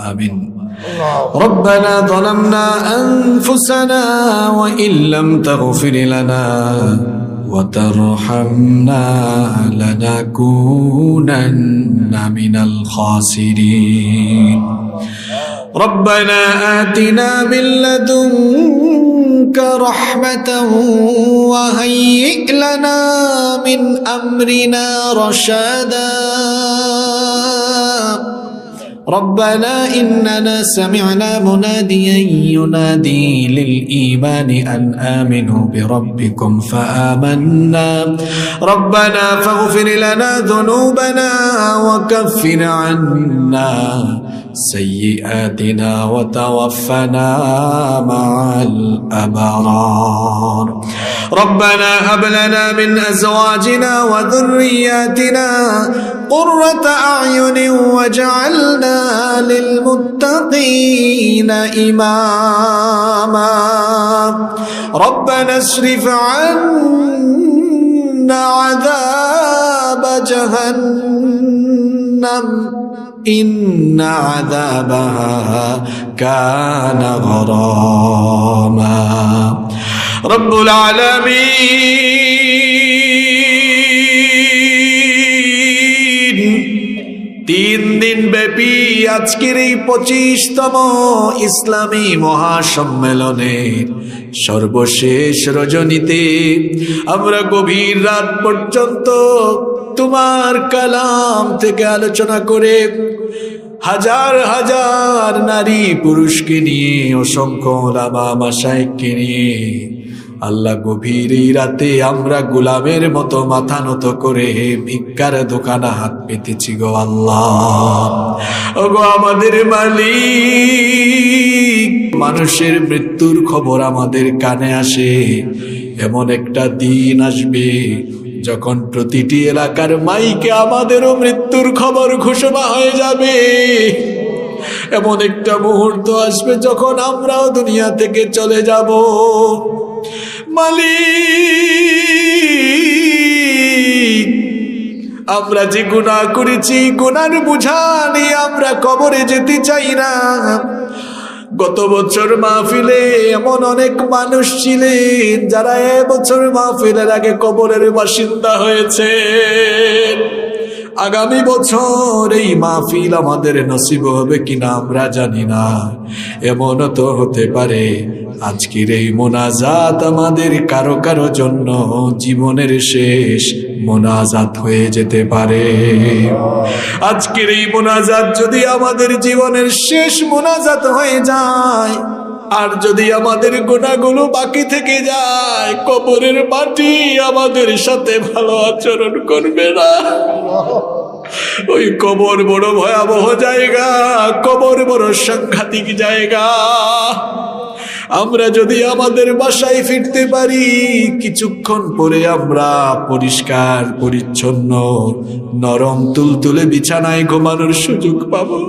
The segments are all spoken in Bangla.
آمين. ربنا ظلمنا أنفسنا وإن لم تغفر لنا وترحمنا لنكونن من الخاسرين. ربنا آتنا من لدنك رحمة وهيئ لنا من أمرنا رشدا. ربنا إننا سمعنا مناديا ينادي للإيمان أن آمنوا بربكم فآمنا. ربنا فاغفر لنا ذنوبنا وكفر عنا سيئاتنا وتوفنا مع الأبرار. ربنا هب لنا من أزواجنا وذرياتنا قرة أعين واجعلنا للمتقين إماما. ربنا اصرف عنا عذاب جهنم إن عذابها كان غراما. رب العالمين 3 দিন ব্যাপী আজকের এই 25তম ইসলামী মহাসম্মেলনের সর্বশেষ রজনীতে আমরা গভীর রাত পর্যন্ত তোমার কালাম থেকে আলোচনা করে হাজার হাজার নারী পুরুষকে নিয়ে অসংখ্য উলামা মাশায়েখকে নিয়ে আল্লাহ গভীর এই রাতে আমরা গোলামের মতো মাথা নত করে ভিক্ষার দোকানে হাত পেতেছি গো আল্লাহ। ওগো আমাদের মালিক, মানুষের মৃত্যুর খবর আমাদের কানে আসে, এমন একটা দিন আসবে যখন প্রতিটি এলাকার মাইকে আমাদেরও মৃত্যুর খবর ঘোষণা হয়ে যাবে। এমন একটা মুহূর্ত আসবে যখন আমরাও দুনিয়া থেকে চলে যাব। মালিক, আমরা যে গুনাহ করেছি গুনার বোঝা নিয়ে আমরা কবরে যেতে চাই না। গত বছর মাহফিলে এমন অনেক মানুষ ছিলেন যারা এবছর মাহফিলের আগে কবরের বাসিন্দা হয়েছে। আগামী বছর এই মাহফিল আমাদের নসিব হবে কিনা আমরা জানি না। এমনও তো হতে পারে আজকের এই মোনাজাত আমাদের কারো কারো জন্য জীবনের শেষ মোনাজাত হয়ে যেতে পারে। আজকের এই মোনাজাত যদি আমাদের জীবনের শেষ মোনাজাত হয়ে যায়, আর যদি আমাদের গুনাহগুলো বাকি থেকে যায়, কবরের মাটি আমাদের সাথে ভালো আচরণ করবে না। ওই কবর বড় ভয়াবহ জায়গা, কবর বড় সাংঘাতিক জায়গা। আমরা যদি আমাদের বাসায় ফিরতে পারি, কিছুক্ষণ পরে আমরা পরিষ্কার পরিচ্ছন্ন নরম তুলতুলে বিছানায় ঘুমানোর সুযোগ পাবো।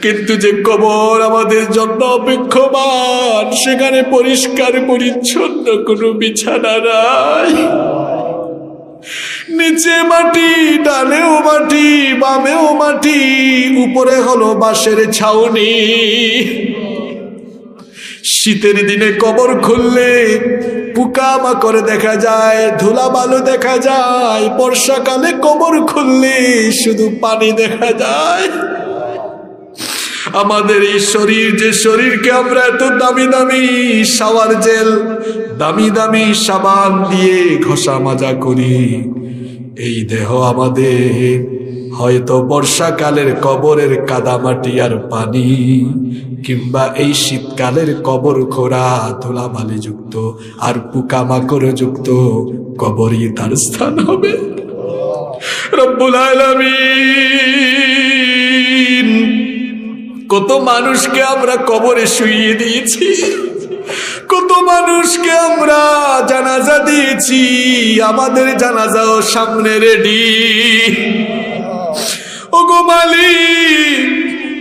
কিন্তু যে কবর আমাদের জন্য অপেক্ষমান, সেখানে পরিষ্কার পরিচ্ছন্ন কোনো বিছানা নাই। নিচে মাটি, ডানেও মাটি, বামেও মাটি, উপরে হলো বাঁশের ছাউনি। শীতের দিনে কবর খুললে পোকামাকড় দেখা যায়, ধুলাবালু দেখা যায়। বর্ষাকালে কবর খুললে শুধু পানি দেখা যায়। আমাদের এই শরীর, যে শরীরকে আমরা এত দামি দামি শাওয়ার জেল, দামি দামি সাবান দিয়ে ঘষা মাজা করি, এই দেহ আমাদের হয়তো বর্ষাকালের কবরের কাদামাটি আর পানি, কিংবা এই শীতকালের কবর খোঁড়া ধুলাবালি যুক্ত আর পোকামাকড় যুক্ত কবরই তার স্থান হবে। রব্বুল আলামিন, কত মানুষকে আমরা কবরে শুইয়ে দিয়েছি, কত মানুষকে আমরা জানাজা দিয়েছি, আমাদের জানাজাও সামনে রেডি। ওগো মালিক,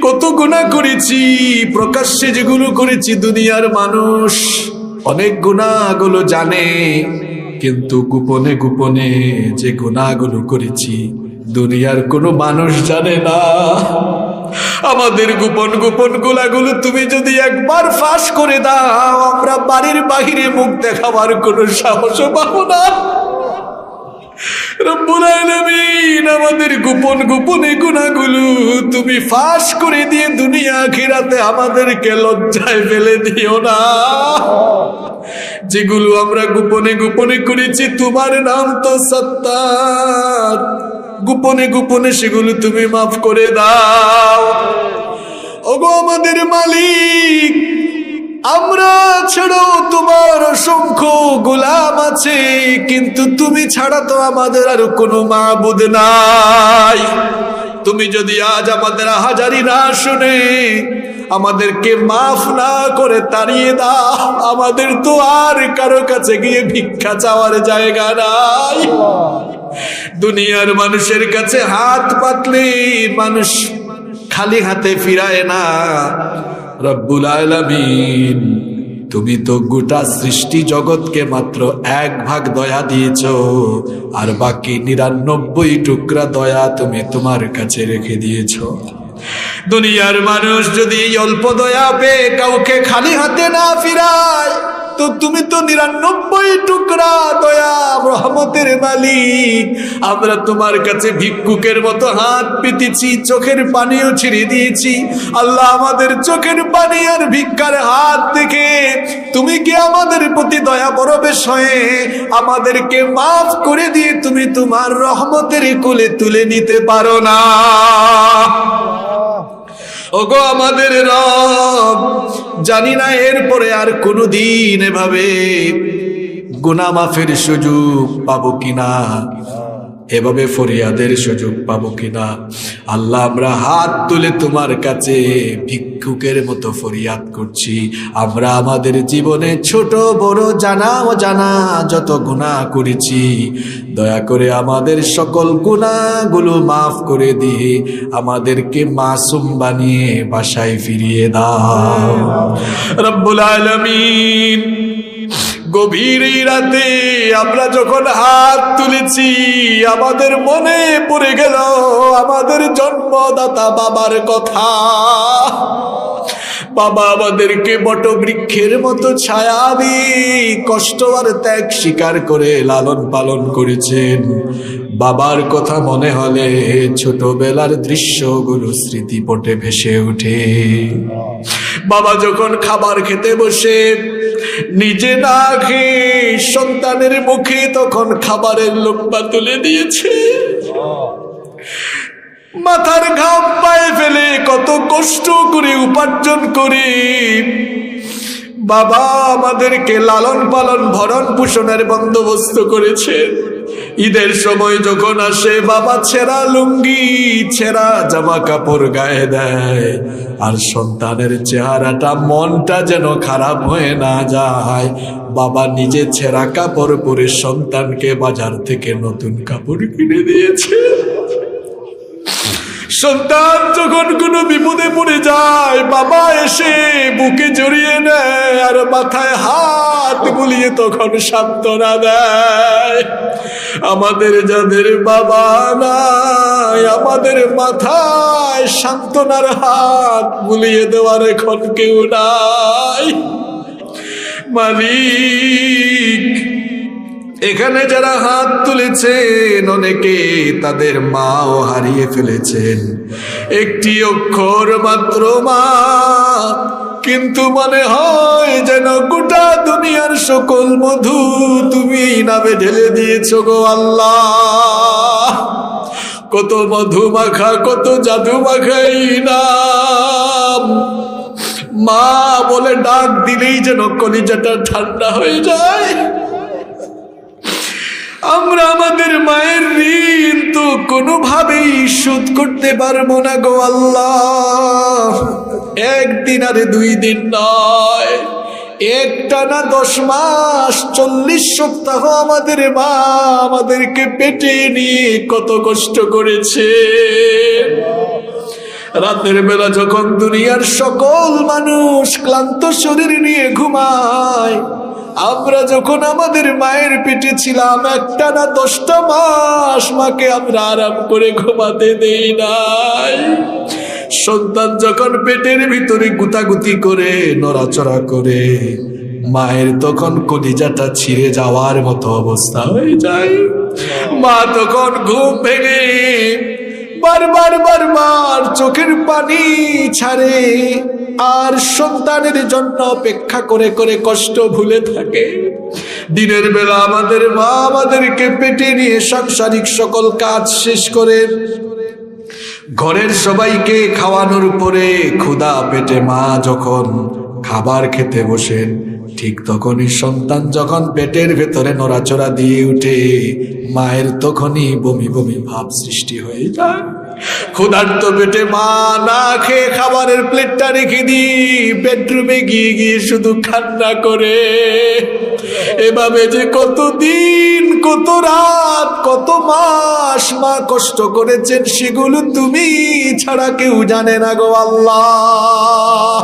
কত গুনাহ করেছি, প্রকাশ্যে যেগুলো করেছি দুনিয়ার মানুষ অনেক গুনাহগুলো জানে, কিন্তু গোপনে গোপনে যে গুনাহগুলো করেছি দুনিয়ার কোনো মানুষ জানে না। আমাদের গোপন গোপন গুলাগুলো তুমি যদি একবার ফাঁস করে দাও, আমরা বাড়ির বাহিরে মুখ দেখাবার কোনো সাহসও পাবো না। রব্বুল আলামিন, আমাদের গোপন গোপনে গুনাহগুলো তুমি ফাঁস করে দিয়ে দুনিয়া আখিরাতে আমাদেরকে লজ্জায় ফেলে দিও না। যেগুলো আমরা গোপনে গোপনে করেছি, তোমার নাম তো সত্তার, গোপনে গোপনে সেগুলো তুমি মাফ করে দাও। ওগো আমাদের মালিক, আমরা ছাড়াও তোমার অসংখ্য গোলাম আছে, কিন্তু তুমি ছাড়া তো আমাদের আর কোনো মাবুদ নাই। তুমি যদি আজ আমাদের হাজারি না শুনে আমাদেরকে মাফ না করে তাড়িয়ে দাও, আমাদের তো আর কারো কাছে গিয়ে ভিক্ষা চাওয়ার জায়গা নাই। দুনিয়ার মানুষের কাছে হাত পাতলে মানুষ খালি হাতে ফিরায় না। রব্বুল আলামিন, তুমি তো গোটা সৃষ্টি জগৎকে মাত্র 1 ভাগ দয়া দিয়েছ, আর বাকি 99 টুকরা দয়া তুমি তোমার কাছে রেখে দিয়েছ। দুনিয়ার মানুষ যদি এই অল্প দয়া পেয়ে কাউকে খালি হাতে না ফিরায়, তো তুমি তো 99 টুকরা দয়া রহমতের মালিক। আমরা তোমার কাছে ভিক্ষুকের মতো হাত পেতেছি, চোখের পানিও ছেড়ে দিয়েছি। আল্লাহ, আমাদের চোখের পানি আর ভিক্ষার হাত দেখে তুমি কি আমাদের প্রতি দয়া পরবেশ হয়ে আমাদেরকে মাফ করে দিয়ে তুমি তোমার রহমতের কোলে তুলে নিতে পারো না? ওগো আমাদের রব, জানি না এরপরে আর কোনদিন এভাবে গুনাহ মাফের সুযোগ পাবো কিনা, এভাবে ফরিয়াদের সুযোগ পাবো কিনা। আল্লাহ, আমরা হাত তুলে তোমার কাছে ভিক্ষুকের মতো ফরিয়াদ করছি। আমরা আমাদের জীবনে ছোট বড় জানা অজানা যত গুনাহ করেছি, দয়া করে আমাদের সকল গুনাহগুলো মাফ করে দিয়ে আমাদেরকে মাসুম বানিয়ে বাসায় ফিরিয়ে দাও। রব্বুল আলামিন, গভীর রাতে আমরা যখন হাত তুলেছি, আমাদের মনে পড়ে গেল আমাদের জন্মদাতা বাবার কথা। বাবা আমাদেরকে বটবৃক্ষের মতো ছায়াবি কষ্ট আর ত্যাগ স্বীকার করে লালন পালন করেছেন। বাবার কথা মনে হলে ছোটবেলার দৃশ্যগুলো স্মৃতিপটে ভেসে ওঠে। বাবা যখন খাবার খেতে বসে নিজে না খেয়ে সন্তানের মুখে তখন খাবারের লোকমা তুলে দিয়েছে। মাথার ঘাম পায়ে ফেলে কত কষ্ট করে উপার্জন করে বাবা আমাদেরকে লালন পালন ভরণ পোষণের বন্দোবস্ত করেছেন। ঈদের সময় যখন আসে, বাবা ছেঁড়া লুঙ্গি ছেঁড়া জামা কাপড় গায়ে দেয়, আর সন্তানের চেহারাটা মনটা যেন খারাপ হয়ে না যায়, বাবা নিজে ছেঁড়া কাপড় পরে সন্তানকে বাজার থেকে নতুন কাপড় কিনে দিয়েছে। সন্তান যখন কোনো বিপদে পড়ে যায়, বাবা এসে বুকে জড়িয়ে নেয় আর মাথায় হাত বুলিয়ে তখন সান্ত্বনা দেয়। আমাদের যাদের বাবা নাই, আমাদের মাথায় সান্ত্বনার হাত বুলিয়ে দেওয়ার এখন কেউ নাই। মালিক, এখানে যারা হাত তুলেছেন অনেকে তাদের মাও হারিয়ে ফেলেছেন। একটি অক্ষর মাত্র মা, কিন্তু মনে হয় যেন গোটা দুনিয়ার সকল মধু তুমি নামে ঢেলে দিয়েছো গো আল্লাহ। কত মধু মাখা, কত জাদু মাখাই নাম। মা বলে ডাক দিলেই যেন কলিজাটা ঠান্ডা হয়ে যায়। আমরা আমাদের মায়ের ঋণ তো কোনোভাবেই শোধ করতে পারবো না গো আল্লাহ। একদিন আর 2 দিন নয়, একটানা 10 মাস 40 সপ্তাহ আমাদের মা আমাদেরকে পেটে নিয়ে কত কষ্ট করেছে। রাতের বেলা যখন দুনিয়ার সকল মানুষ ক্লান্ত শরীর নিয়ে ঘুমায়, আমরা যখন আমাদের মায়ের পেটে ছিলাম একটানা 10টা মাস মাকে আমরা আরাম করে ঘুমাতে দেই নাই। সন্তান যখন পেটের ভিতরে গুতাগুতি করে নড়াচড়া করে, মায়ের তখন কলিজাটা ছিঁড়ে যাওয়ার মতো অবস্থা হয়ে যায়। মা তখন ঘুম ভেঙে বারবার বারবার চোখের পানি ছাড়ে, আর সন্তানের জন্য অপেক্ষা করে করে কষ্ট ভুলে থাকে। দিনের বেলা আমাদের মা আমাদেরকে পেটে নিয়ে সাংসারিক সকল কাজ শেষ করে ঘরের সবাইকে খাওয়ানোর পরে ক্ষুধা পেটে মা যখন খাবার খেতে বসেন, ঠিক তখনই সন্তান যখন পেটের ভেতরে নড়াচড়া দিয়ে উঠে, মায়ের তখনই বমি বমি ভাব সৃষ্টি হয়ে যায়। ক্ষুধার্ত পেটে মা না খেয়ে খাবারের প্লেটটা রেখে দিয়ে বেডরুমে গিয়ে গিয়ে শুধু কান্না করে। এভাবে যে কতদিন, কত রাত, কত মাস মা কষ্ট করেছেন, সেগুলো তুমি ছাড়া কেউ জানে না গো আল্লাহ।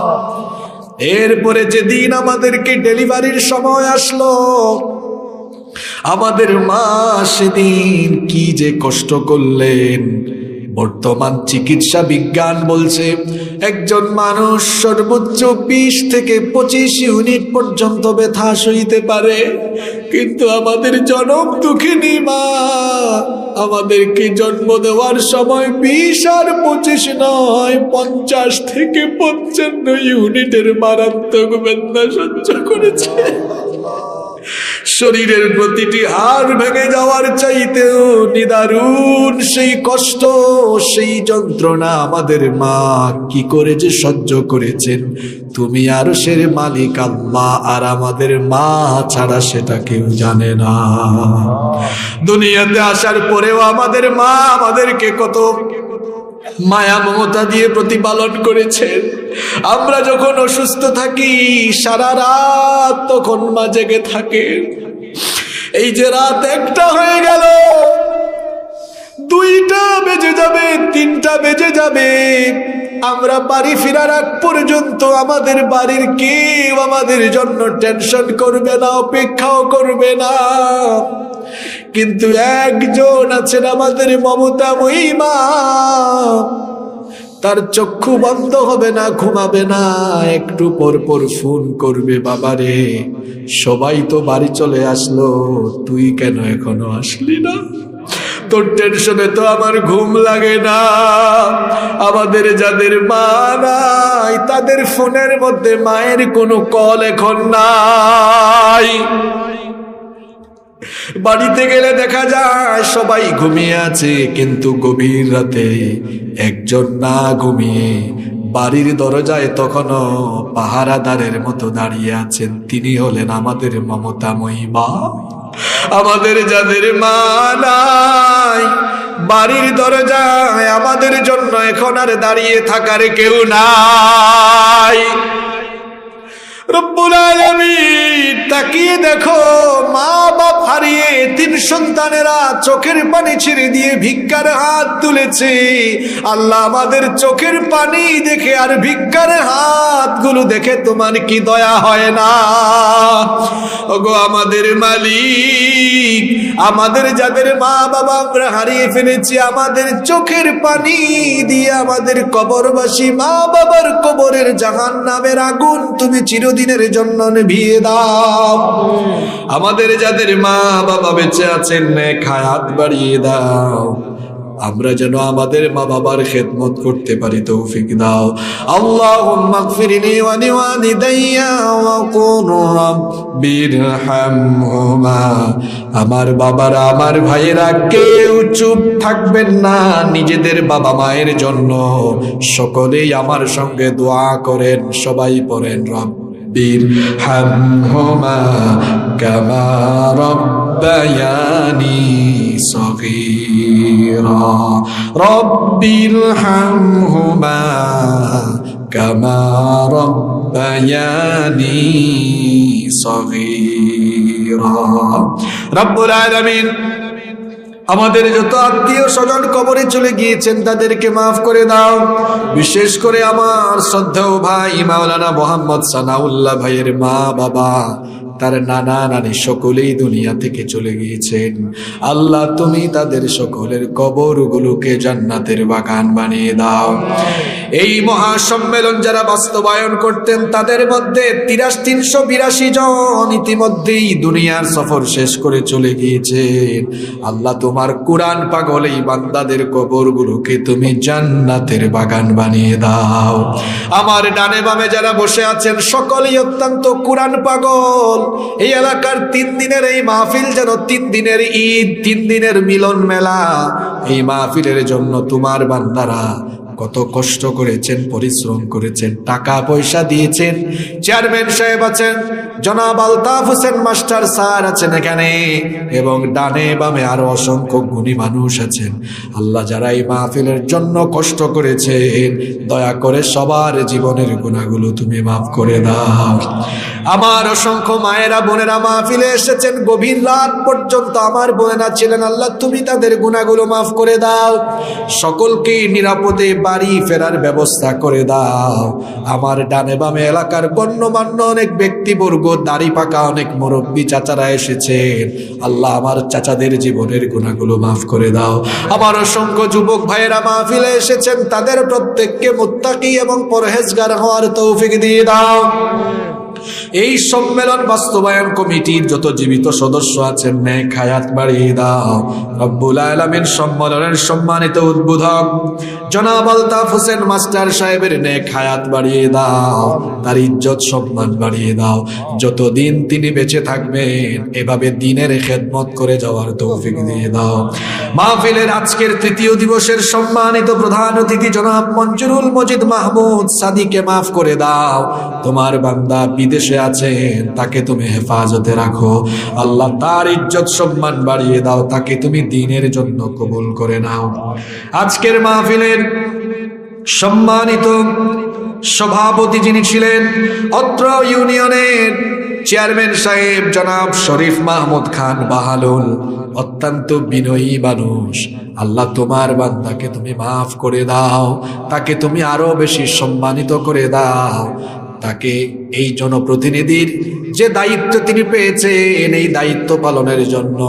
এরপরে যেদিন আমাদেরকে ডেলিভারির সময় আসলো, আমাদের মা সেদিন কি যে কষ্ট করলেন। বর্তমান চিকিৎসা বিজ্ঞান বলছে একজন মানুষ সর্বোচ্চ 20 থেকে 25 ইউনিট পর্যন্ত ব্যথা সইতে পারে, কিন্তু আমাদের জনম দুঃখিনী মা আমাদেরকে জন্ম দেওয়ার সময় 20 আর 25 নয়, 50 থেকে 55 ইউনিটের মারাত্মক বেদনা সহ্য করেছে। শরীরের প্রতিটি হাড় ভেঙে যাওয়ার চাইতেও নিদারুণ সেই কষ্ট, সেই যন্ত্রণা আমাদের মা কি করে যে সহ্য করেছেন, তুমি আরশের মালিক আল্লাহ আর আমাদের মা ছাড়া সেটা কেউ জানে না। দুনিয়াতে আসার পরেও আমাদের মা আমাদেরকে কত মায়া মমতা দিয়ে প্রতিপালন করেছেন। আমরা যখন অসুস্থ থাকি সারা রাত তখন মা জেগে থাকে। এই যে রাত 1টা হয়ে গেল, 2টা বেজে যাবে, 3টা বেজে যাবে, আমরা বাড়ি ফেরার আগ পর্যন্ত আমাদের বাড়ির কেউ আমাদের জন্য টেনশন করবে না, অপেক্ষাও করবে না। কিন্তু একজন আছেন আমাদের মমতাময়ী মা, তার চক্ষু বন্ধ হবে না, ঘুমাবে না, একটু পর পর ফোন করবে, বাবারে সবাই তো বাড়ি চলে আসলো, তুই কেন এখনো আসলি না? তোর টেনশনে তো আমার ঘুম লাগে না। আমাদের যাদের মা নাই তাদের ফোনের মধ্যে মায়ের কোনো কল এখন নাই। বাড়িতে গেলে দেখা যায় সবাই ঘুমিয়ে আছে, কিন্তু গভীর রাতে একজন না ঘুমিয়ে বাড়ির দরজায় তখনও পাহারাদারের মতো দাঁড়িয়ে আছেন। তিনি হলেন আমাদের মমতাময়ী মা। আমাদের যাদের মা নাই বাড়ির দরজায় আমাদের জন্য এখন আর দাঁড়িয়ে থাকার কেউ নাই। রব্বুল আলামিন তাকিয়ে দেখো, মা বাপ হারিয়ে 3 সন্তানেরা চোখের পানি ছেড়ে দিয়ে ভিক্ষার হাত তুলেছে। আল্লাহ আমাদের চোখের পানি দেখে আর ভিক্ষার হাতগুলো দেখে তোমার কি দয়া হয় না? ওগো আমাদের মালিক, আমাদের যাদের মা বাবা আমরা হারিয়ে ফেলেছি, আমাদের চোখের পানি দিয়ে আমাদের কবরবাসী মা বাবার কবরের জাহান্নামের আগুন তুমি চিরদিনের জন্য নিভিয়ে দাও। আমাদের যাদের মা বাবা বেঁচে আছেন নেক হায়াত বাড়িয়ে দাও, আমরা যেন আমাদের মা বাবার খেদমত করতে পারি তৌফিক দাও। আল্লাহুম্মা গফিরলি ওয়া লিওয়ালিদাইয়া ওয়া কুর রাব্বিরহামহুমা। আমার বাবারা, আমার ভাইয়েরা কেউ চুপ থাকবেন না, নিজেদের বাবা মায়ের জন্য সকলেই আমার সঙ্গে দোয়া করেন। সবাই পড়েন, রব্বিরহামহুমা কামা রব্বায়ানি সগীরা। রব্বিরহামহুমা কামা রব্বায়ানি সগীরা। রব্বুল আলামিন আমাদের যত আত্মীয় স্বজন কবরে চলে গিয়েছেন তাদেরকে মাফ করে দাও। বিশেষ করে আমার শ্রদ্ধেয় ভাই মাওলানা মোহাম্মদ সানাউল্লাহ ভাইয়ের মা বাবা, তার নানা নানি সকলেই দুনিয়া থেকে চলে গিয়েছেন। আল্লাহ তুমি তাদের সকলের কবরগুলোকে জান্নাতের বাগান বানিয়ে দাও। এই মহাসম্মেলন যারা বাস্তবায়ন করতেন তাদের মধ্যে 382 জন ইতিমধ্যেই দুনিয়ার সফর শেষ করে চলে গিয়েছেন। আল্লাহ তোমার কুরআন পাগল এই বান্দাদের কবরগুলোকে তুমি জান্নাতের বাগান বানিয়ে দাও। আমার ডানে বামে যারা বসে আছেন সকলেই অত্যন্ত কুরআন পাগল। এই এলাকার 3 দিনের এই মাহফিল যেন 3 দিনের ঈদ, 3 দিনের মিলন মেলা। এই মাহফিলের জন্য তোমার বান্দারা কত কষ্ট করেছেন, পরিশ্রম করেছেন, টাকা পয়সা দিয়েছেন। চেয়ারম্যান সাহেব আছেন, জনাব আলতাফ হোসেন মাস্টার স্যার আছেন এখানে, এবং ডানে বামে আরো অসংখ্য গুণী মানুষ আছেন। আল্লাহ যারা এই মাহফিলের জন্য কষ্ট করেছেন, দয়া করে সবার জীবনের গুনাহগুলো তুমি মাফ করে দাও। আমার অসংখ্য মায়েরা বোনেরা মাহফিলে এসেছেন, গভীর রাত পর্যন্ত আমার বোনেরা ছিলেন। আল্লাহ তুমি তাদের গুনাহগুলো মাফ করে দাও। সকলকে নিরাপদে বাড়ি ফেরার ব্যবস্থা করে দাও। আমার ডানে বামে এলাকার গণ্যমান্য অনেক ব্যক্তিবর্গ, দাড়ি পাকা অনেক মুরব্বী চাচারা এসেছেন। আল্লাহ আমার চাচাদের জীবনের গুনাহগুলো মাফ করে দাও। আমার অসংখ্য যুবক ভাইয়েরা মাহফিলে এসেছেন, তাদের প্রত্যেককে মুত্তাকি এবং পরহেজগার হওয়ার তৌফিক দিয়ে দাও। এই সম্মেলন বাস্তবায়ন কমিটির যত জীবিত সদস্য আছেন নেক হায়াত বাড়িয়ে দাও। রব্বুল আলামিন সম্মেলনের সম্মানিত উদ্বোধক জনাব আলতাফ হোসেন মাস্টার সাহেবের নেক হায়াত বাড়িয়ে দাও, তার ইজ্জত সম্মান বাড়িয়ে দাও। যতদিন তিনি বেঁচে থাকবেন এভাবে দিনের খেদমত করে যাওয়ার তৌফিক দিয়ে দাও। মাহফিলের আজকের 3য় দিবসের সম্মানিত প্রধান অতিথি জনাব মঞ্জুরুল মজিদ মাহমুদ সাদিকে মাফ করে দাও। তোমার বান্দা বিদেশে আছেন, তাকে তুমি হেফাজতে রাখো। আল্লাহ তার ইজ্জত সম্মান বাড়িয়ে দাও, তাকে তুমি দ্বীনের জন্য কবুল করে নাও। আজকের মাহফিলের সম্মানিত সভাপতি যিনি ছিলেন অত্র ইউনিয়নের চেয়ারম্যান সাহেব জনাব শরীফ মাহমুদ খান বাহালুল, অত্যন্ত বিনয়ী মানুষ। আল্লাহ তোমার বান্দাকে তুমি মাফ করে দাও, তাকে তুমি আরো বেশি সম্মানিত করে দাও। তাকে এই জনপ্রতিনিধির যে দায়িত্ব তিনি পেয়েছেন, এই দায়িত্ব পালনের জন্য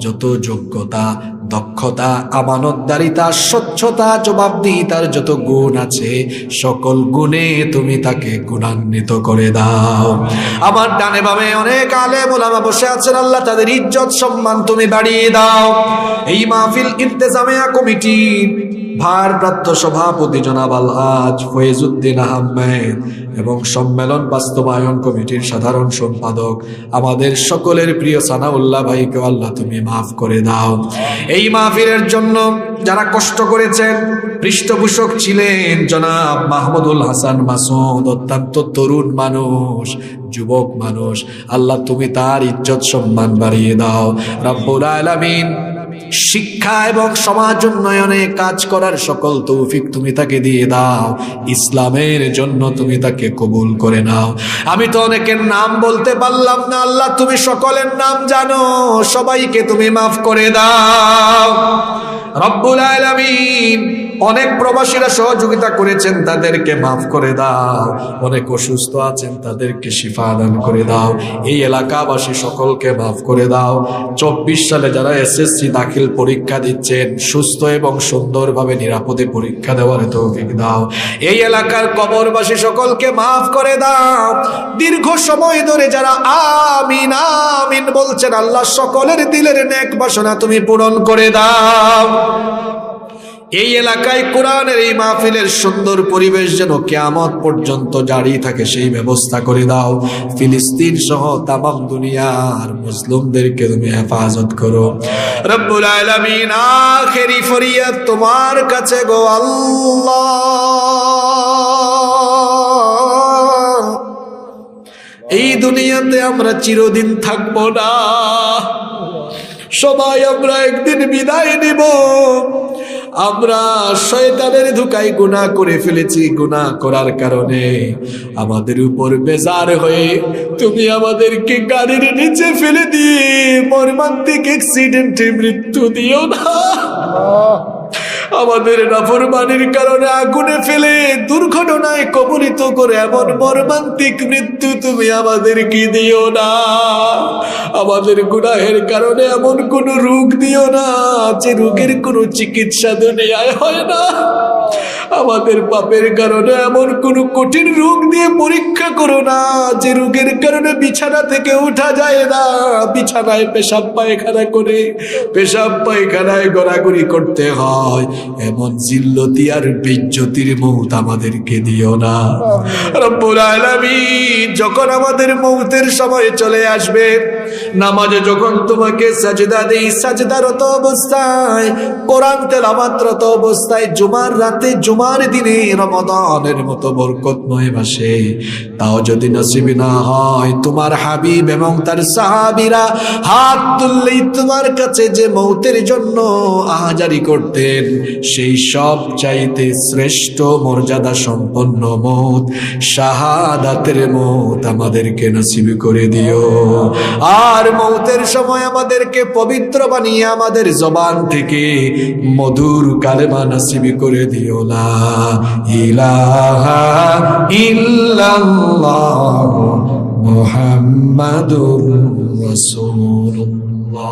যত যোগ্যতা, দক্ষতা, আমানতদারিতা, স্বচ্ছতা, জবাবদিহিতার যত গুণ আছে সকল গুণে তুমি তাকে গুণান্বিত করে দাও। আমার ডানে বামে অনেক আলেম ওলামা বসে আছেন, আল্লাহ তাদের ইজ্জত সম্মান তুমি বাড়িয়ে দাও। এই মাহফিল ইন্তেজামিয়া কমিটির ভারপ্রাপ্ত সভাপতি জনাব আলহাজ ফয়েজউদ্দিন আহমেদ এবং সম্মেলন বাস্তবায়ন কমিটির সাধারণ সম্পাদক আমাদের সকলের প্রিয় সানাউল্লাহ ভাইকে আল্লাহ তুমি মাফ করে দাও। এই মাহফিলের জন্য যারা কষ্ট করেছেন, পৃষ্ঠপোষক ছিলেন জনাব মাহমুদুল হাসান মাসুদ, অত্যন্ত তরুণ মানুষ, যুবক মানুষ। আল্লাহ তুমি তার ইজ্জত সম্মান বাড়িয়ে দাও। রব্বুল আলামিন শিক্ষা এবং সমাজ উন্নয়নে কাজ করার সকল তৌফিক তুমি তাকে দিয়ে দাও। ইসলামের জন্য তুমি তাকে কবুল করে নাও। আমি তো অনেকের নাম বলতে পারলাম না, আল্লাহ তুমি সকলের নাম জানো, সবাইকে তুমি মাফ করে দাও। রব্বুল আলামিন অনেক প্রবাসীরা সহযোগিতা করেছেন, তাদেরকে মাফ করে দাও। অনেক অসুস্থ আছেন, তাদেরকে শিফা দান করে দাও। এই এলাকাবাসী সকলকে মাফ করে দাও। 24 সালে যারা এসএসসি দাখিল পরীক্ষা দিচ্ছেন, সুস্থ এবং সুন্দরভাবে নিরাপদে পরীক্ষা দেওয়ার তৌফিক দাও। এই এলাকার কবরবাসী সকলকে মাফ করে দাও। দীর্ঘ সময় ধরে যারা আমিন আমিন বলছেন, আল্লাহ সকলের দিলের নেক বাসনা তুমি পূরণ করে দাও। এই এলাকায় কোরআনের এই মাহফিলের সুন্দর পরিবেশ যেন কিয়ামত পর্যন্ত জারি থাকে সেই ব্যবস্থা করে দাও। ফিলিস্তিন সহ তামাম দুনিয়ার মুসলিমদেরকে তুমি হেফাজত করো। রব্বুল আলামিন আখেরি ফরিয়াদ তোমার কাছে গো আল্লাহ। এই দুনিয়াতে আমরা চিরদিন থাকবো না, সবাই আমরা একদিন বিদায় নিব। আমরা শয়তানের ধোঁকায় গুনাহ করে ফেলেছি, গুনাহ করার কারণে আমাদের উপর বেজার হয়ে তুমি আমাদেরকে গাড়ির নিচে ফেলে দিয়ে মর্মান্তিক অ্যাক্সিডেন্টে মৃত্যু দিও না। আমাদের নাফরমানির কারণে আগুনে ফেলে দুর্ঘটনায় কবলিত করে এমন মর্মান্তিক মৃত্যু তুমি আমাদেরকে দিও না। আমাদের গুনাহের কারণে এমন কোন রোগ দিও না যে রোগের কোনো চিকিৎসা দুনিয়ায় হয় না। আমাদের পাপের কারণে এমন কোন কঠিন রোগ দিয়ে পরীক্ষা করো না যে রোগের কারণে বিছানা থেকে ওঠা যায় না, বিছানায় পেশাব পায়খানা করে পেশাব পায়খানায় গড়াগড়ি করতে হয়, এমন জিল্লতি আর বেজ্জতির মৌত আমাদেরকে দিও না। রব্বুল আলামিন, যখন আমাদের মৌতের সময় চলে আসবে, নামাজে যখন তোমাকে সাজদা দেই, সাজদারত অবস্থায়, কোরআন তেলাওয়াতরত অবস্থায়, জুমার রাতে, জুমার দিনে, রমাদানের মতো বরকতময় মাসে, তাও যদি নসিব না হয়, তোমার হাবিব এবং তার সাহাবীরা হাত তুললেই তোমার কাছে যে মৌতের জন্য আহাজারি করতেন, সেই সব চাইতে শ্রেষ্ঠ মর্যাদা সম্পন্ন মৌত, শাহাদাতের মৌত আমাদেরকে নসিব করে দিও। আর মৌতের সময় আমাদেরকে পবিত্র বানিয়ে আমাদের জবান থেকে মধুর কালেমা নসিব করে দিও। লা ইলাহা ইল্লাল্লাহ মুহাম্মাদুর রাসূলুল্লাহ।